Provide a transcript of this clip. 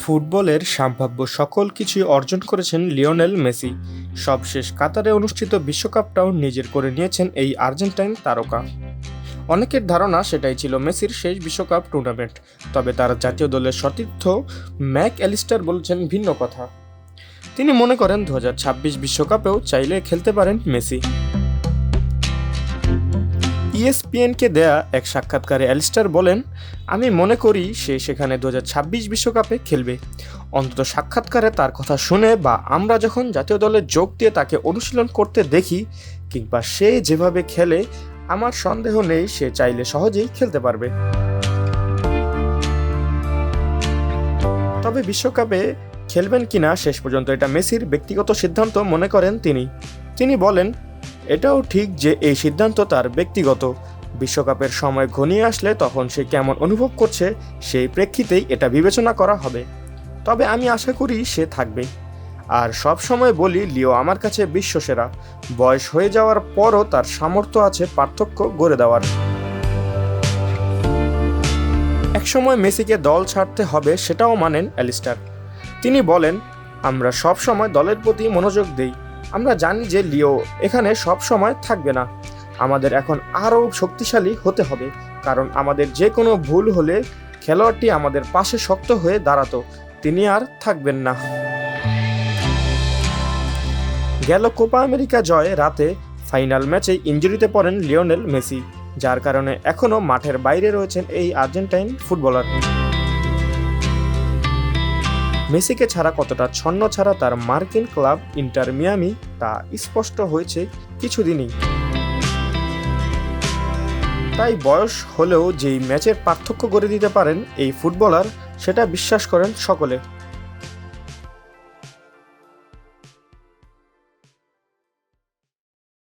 ফুটবলের সম্ভাব্য সকল কিছুই অর্জন করেছেন লিওনেল মেসি। সবশেষ কাতারে অনুষ্ঠিত বিশ্বকাপটাও নিজের করে নিয়েছেন এই আর্জেন্টাইন তারকা। অনেকের ধারণা সেটাই ছিল মেসির শেষ বিশ্বকাপ টুর্নামেন্ট, তবে তার জাতীয় দলের সতীর্থ ম্যাক অ্যালিস্টার বলছেন ভিন্ন কথা। তিনি মনে করেন 2026 বিশ্বকাপেও চাইলে খেলতে পারেন মেসি। ইএসপিএনকে দেয়া এক সাক্ষাৎকারে অ্যালিস্টার বলেন, আমি মনে করি সে সেখানে 2026 বিশ্বকাপে খেলবে। অন্তত সাক্ষাৎকারে তার কথা শুনে বা আমরা যখন জাতীয় দলে যোগ দিয়ে তাকে অনুশীলন করতে দেখি কিংবা সে যেভাবে খেলে, আমার সন্দেহ নেই সে চাইলে সহজেই খেলতে পারবে। তবে বিশ্বকাপে খেলবেন কিনা শেষ পর্যন্ত এটা মেসির ব্যক্তিগত সিদ্ধান্ত মনে করেন তিনি বলেন, এটাও ঠিক যে এই সিদ্ধান্ত তার ব্যক্তিগত। বিশ্বকাপের সময় ঘনিয়ে আসলে তখন সে কেমন অনুভব করছে সেই প্রেক্ষিতেই এটা বিবেচনা করা হবে। তবে আমি আশা করি সে থাকবে। আর সব সময় বলি, লিও আমার কাছে বিশ্বসেরা। বয়স হয়ে যাওয়ার পরও তার সামর্থ্য আছে পার্থক্য গড়ে দেওয়ার। একসময় মেসিকে দল ছাড়তে হবে সেটাও মানেন অ্যালিস্টার। তিনি বলেন, আমরা সব সময় দলের প্রতি মনোযোগ দেই। আমরা জানি যে লিও এখানে সব সময় থাকবে না। আমাদের এখন আরও শক্তিশালী হতে হবে, কারণ আমাদের যে কোনো ভুল হলে খেলোয়াড়টি আমাদের পাশে শক্ত হয়ে দাঁড়াতো। তিনি আর থাকবেন না। গেল কোপা আমেরিকা জয়ে রাতে ফাইনাল ম্যাচে ইনজুরিতে পড়েন লিওনেল মেসি, যার কারণে এখনও মাঠের বাইরে রয়েছেন এই আর্জেন্টাইন ফুটবলার। মেসিকে ছাড়া কতটা ছন্ন ছাড়া তার মার্কিন ক্লাব ইন্টার মিয়ামি তা স্পষ্ট হয়েছে কিছুদিনই। তাই বয়স হলেও যেই ম্যাচের পার্থক্য গড়ে দিতে পারেন এই ফুটবলার, সেটা বিশ্বাস করেন সকলে।